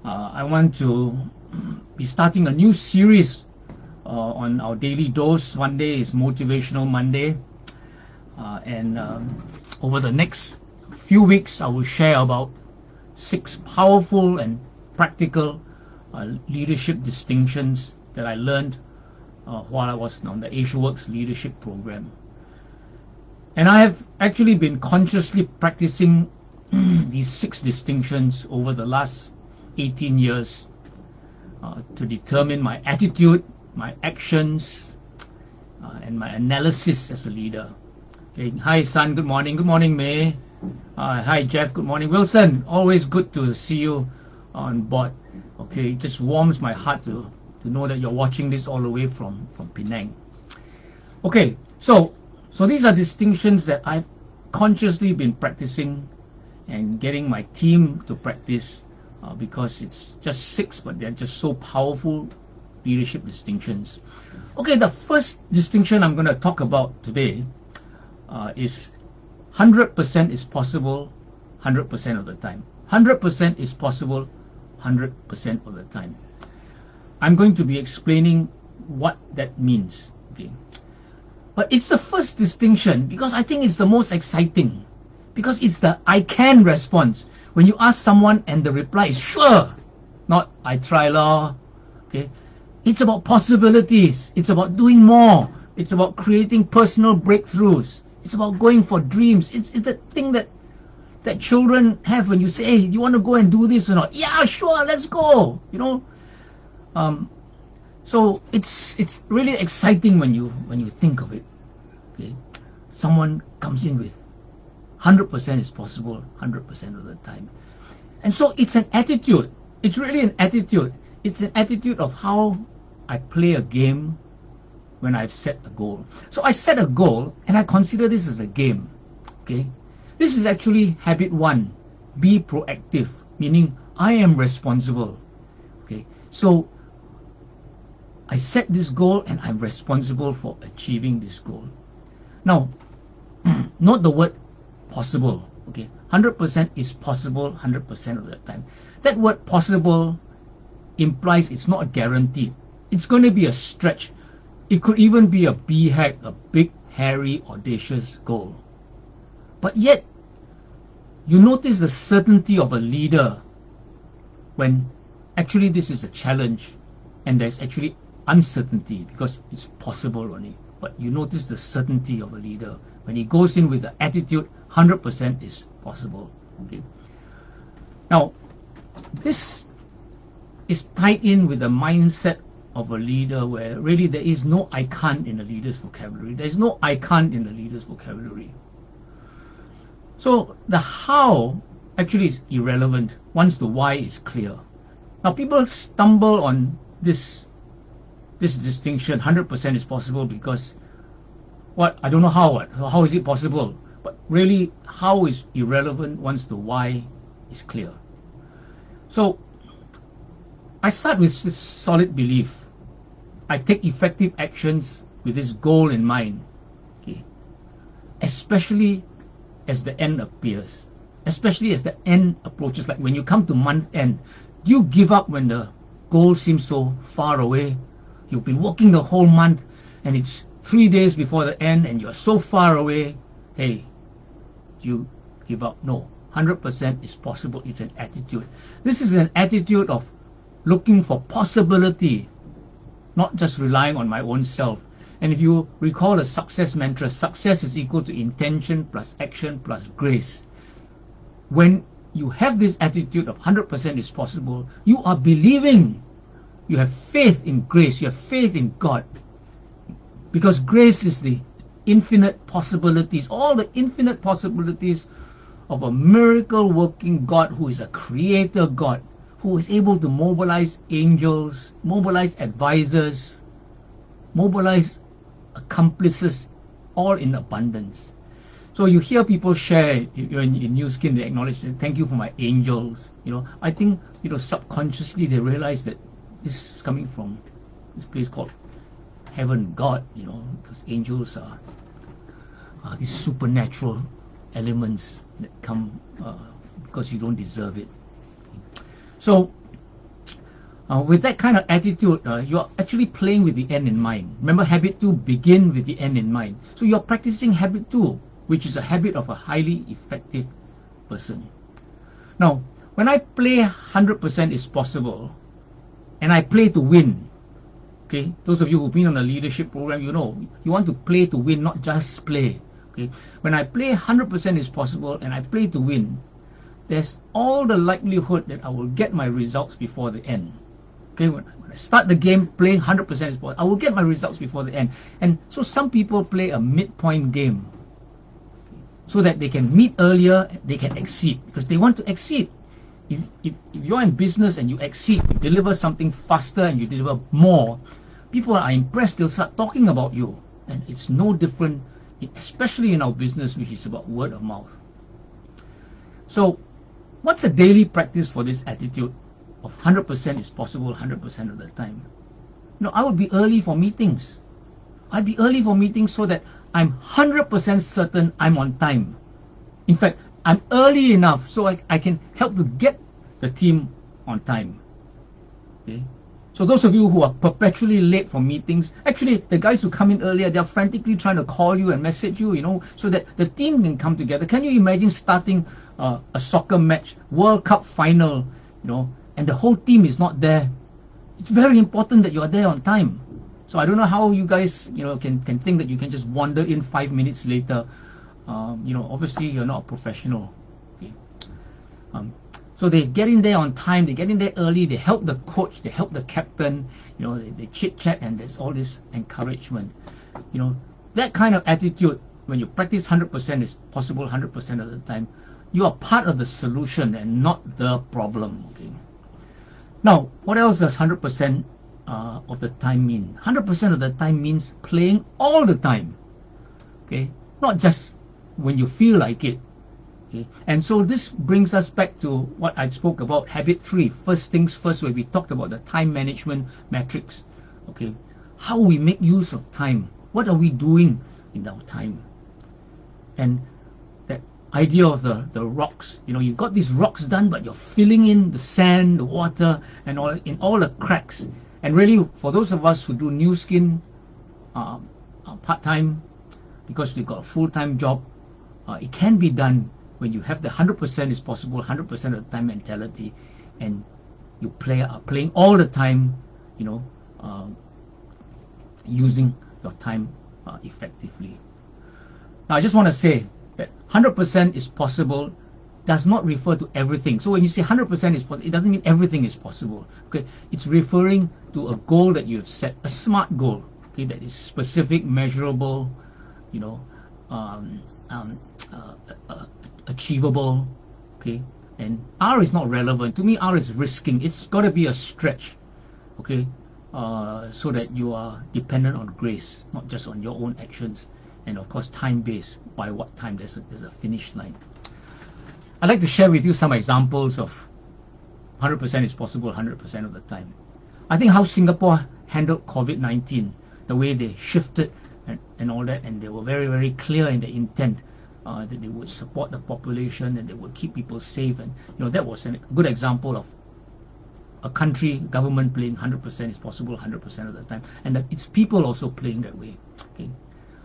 I want to be starting a new series on our daily dose. One day is Motivational Monday, and over the next few weeks I will share about 6 powerful and practical leadership distinctions that I learned while I was on the AsiaWorks Leadership Programme. And I have actually been consciously practicing these 6 distinctions over the last 18 years to determine my attitude, my actions, and my analysis as a leader. Okay. Hi, San. Good morning. Good morning, May. Hi, Jeff. Good morning. Wilson. Always good to see you on board. Okay, it just warms my heart to know that you're watching this all the way from Penang. Okay, so these are distinctions that I've consciously been practicing and getting my team to practice because it's just 6, but they're just so powerful leadership distinctions. Okay, the first distinction I'm going to talk about today is 100% is possible 100% of the time. 100% is possible 100% of the time. I'm going to be explaining what that means. Okay, but it's the first distinction because I think it's the most exciting, because it's the I can response. When you ask someone and the reply is sure, not I try lah. Okay, it's about possibilities. It's about doing more. It's about creating personal breakthroughs. It's about going for dreams. It's the thing that children have when you say, hey, do you want to go and do this or not? Yeah, sure, let's go. You know, so it's really exciting when you think of it. Okay, someone comes in with 100% is possible 100% of the time, and so it's an attitude. It's really an attitude. It's an attitude of how I play a game when I've set a goal. So I set a goal and I consider this as a game. Okay, this is actually habit 1. Be proactive, meaning I am responsible. Okay, so I set this goal and I'm responsible for achieving this goal. Now, note the word possible. Okay, 100% is possible 100% of the time. That word possible implies it's not guaranteed. It's going to be a stretch. It could even be a BHAG, a big, hairy, audacious goal. But yet, you notice the certainty of a leader when actually this is a challenge and there's actually uncertainty because it's possible only. But you notice the certainty of a leader when he goes in with the attitude 100% is possible. Okay. Now, this is tied in with the mindset of a leader where really there is no I can't in the leader's vocabulary. There is no I can't in the leader's vocabulary. So the how actually is irrelevant once the why is clear. Now people stumble on this distinction 100% is possible because I don't know how is it possible, but really how is irrelevant once the why is clear. So I start with this solid belief. I take effective actions with this goal in mind, okay, especially as the end appears, especially as the end approaches. Like when you come to month end, you give up when the goal seems so far away. You've been working the whole month and it's 3 days before the end and you're so far away. Hey, do you give up? No, 100% is possible. It's an attitude. This is an attitude of looking for possibility, not just relying on my own self. And if you recall a success mantra, success is equal to intention plus action plus grace. When you have this attitude of 100% is possible, you are believing. You have faith in grace. You have faith in God. Because grace is the infinite possibilities, all the infinite possibilities of a miracle working God who is a creator God, who is able to mobilize angels, mobilize advisors, mobilize accomplices, all in abundance. So you hear people share in New Skin, they acknowledge, thank you for my angels. You know, I think, you know, subconsciously they realize that this is coming from this place called heaven, God, you know, because angels are these supernatural elements that come because you don't deserve it. So With that kind of attitude, you're actually playing with the end in mind. Remember, habit 2 begin with the end in mind. So you're practicing habit 2, which is a habit of a highly effective person. Now, when I play 100% is possible, and I play to win, okay, those of you who've been on a leadership program, you know, you want to play to win, not just play. Okay, when I play 100% is possible and I play to win, there's all the likelihood that I will get my results before the end. Okay, when I start the game playing 100% is possible, I will get my results before the end. And so some people play a midpoint game so that they can meet earlier, they can exceed, because they want to exceed. If you're in business and you exceed, you deliver something faster and you deliver more, people are impressed, they'll start talking about you. And it's no different, especially in our business, which is about word of mouth. So what's a daily practice for this attitude of 100% is possible 100% of the time? You know, I would be early for meetings. I'd be early for meetings so that I'm 100% certain I'm on time. In fact, I'm early enough so I can help to get the team on time. Okay? So those of you who are perpetually late for meetings, actually the guys who come in earlier, they're frantically trying to call you and message you, you know, so that the team can come together. Can you imagine starting a soccer match, World Cup final, you know, and the whole team is not there? It's very important that you are there on time. So I don't know how you guys, you know, can think that you can just wander in 5 minutes later. You know, obviously you're not a professional. Okay. So they get in there on time, they get in there early, they help the coach, they help the captain, you know, they chit chat, and there's all this encouragement. You know, that kind of attitude, when you practice 100% is possible 100% of the time, you are part of the solution and not the problem. Okay. Now, what else does 100% of the time mean? 100% of the time means playing all the time. Okay, not just when you feel like it. Okay, and so this brings us back to what I spoke about, habit 3, first things first, where we talked about the time management metrics. Okay, how we make use of time. What are we doing in our time? And that idea of the rocks, you know, you've got these rocks done, but you're filling in the sand, the water, and all the cracks. And really, for those of us who do new skin part-time, because we've got a full-time job, it can be done when you have the 100% is possible 100% of the time mentality, and you are playing all the time, you know, using your time effectively. Now I just want to say that 100% is possible does not refer to everything. So when you say 100% is possible, it doesn't mean everything is possible. Okay, it's referring to a goal that you have set, a SMART goal. Okay, that is specific, measurable, you know, achievable. Okay, and R is not relevant to me. R is risking. It's got to be a stretch. Okay, so that you are dependent on grace, not just on your own actions, and of course time-based. By what time? There's a finish line. I'd like to share with you some examples of 100% is possible 100% of the time. I think how Singapore handled COVID-19, the way they shifted and all that, and they were very, very clear in the intent that they would support the population and they would keep people safe. And you know, that was a good example of a country, government playing 100% is possible 100% of the time, and that it's people also playing that way. Okay,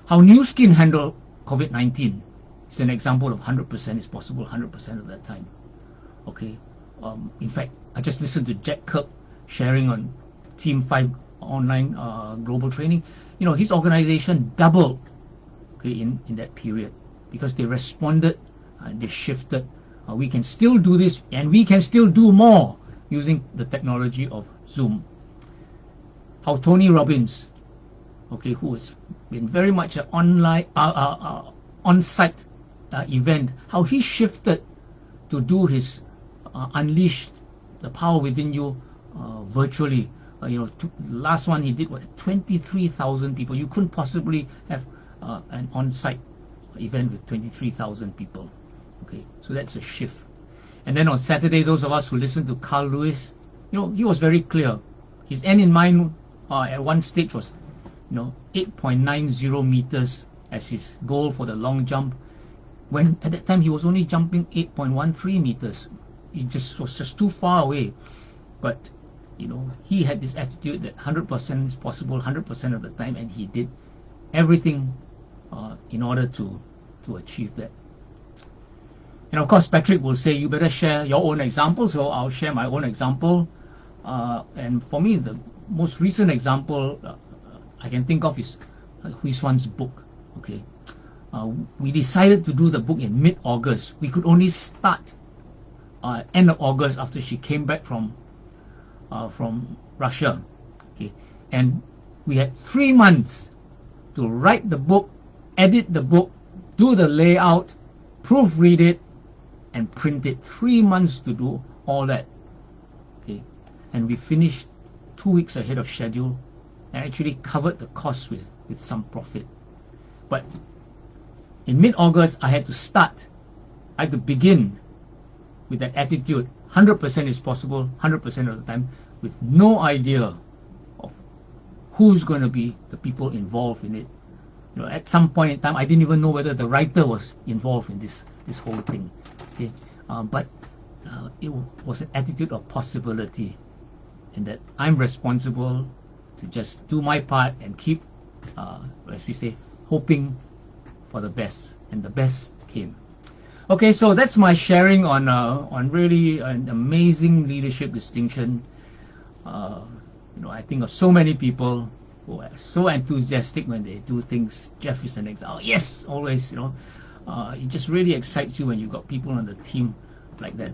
how New Skin handled COVID-19 is an example of 100% is possible 100% of the time. Okay, in fact, I just listened to Jack Kirk sharing on Team 5 online global training. You know, his organization doubled, okay, in that period, because they responded and they shifted. We can still do this, and we can still do more using the technology of Zoom. How Tony Robbins, okay, who has been very much an online on-site event, how he shifted to do his Unleash the Power Within You virtually. You know, last one he did was 23,000 people. You couldn't possibly have an on-site event with 23,000 people. Okay, so that's a shift. And then on Saturday, those of us who listened to Carl Lewis, you know, he was very clear. His end in mind at one stage was, you know, 8.90 meters as his goal for the long jump, when at that time he was only jumping 8.13 meters. It was just too far away. But he had this attitude that 100% is possible 100% of the time, and he did everything in order to achieve that. And of course, Patrick will say, you better share your own example, so I'll share my own example. And for me, the most recent example I can think of is Hui Xuan's book. Okay, we decided to do the book in mid-August. We could only start end of August after she came back from Russia. Okay, and we had 3 months to write the book, edit the book, do the layout, proofread it, and print it. 3 months to do all that. Okay, and we finished 2 weeks ahead of schedule, and actually covered the cost with some profit. But in mid-August, I had to start. I had to begin with that attitude. 100% is possible 100% of the time, with no idea of who's going to be the people involved in it. At some point in time, I didn't even know whether the writer was involved in this whole thing. Okay, but it was an attitude of possibility, and that I'm responsible to just do my part and keep, as we say, hoping for the best, and the best came. Okay, so that's my sharing on really an amazing leadership distinction. I think of so many people who are so enthusiastic when they do things. Jeff is an example. Yes, always. It just really excites you when you got people on the team like that.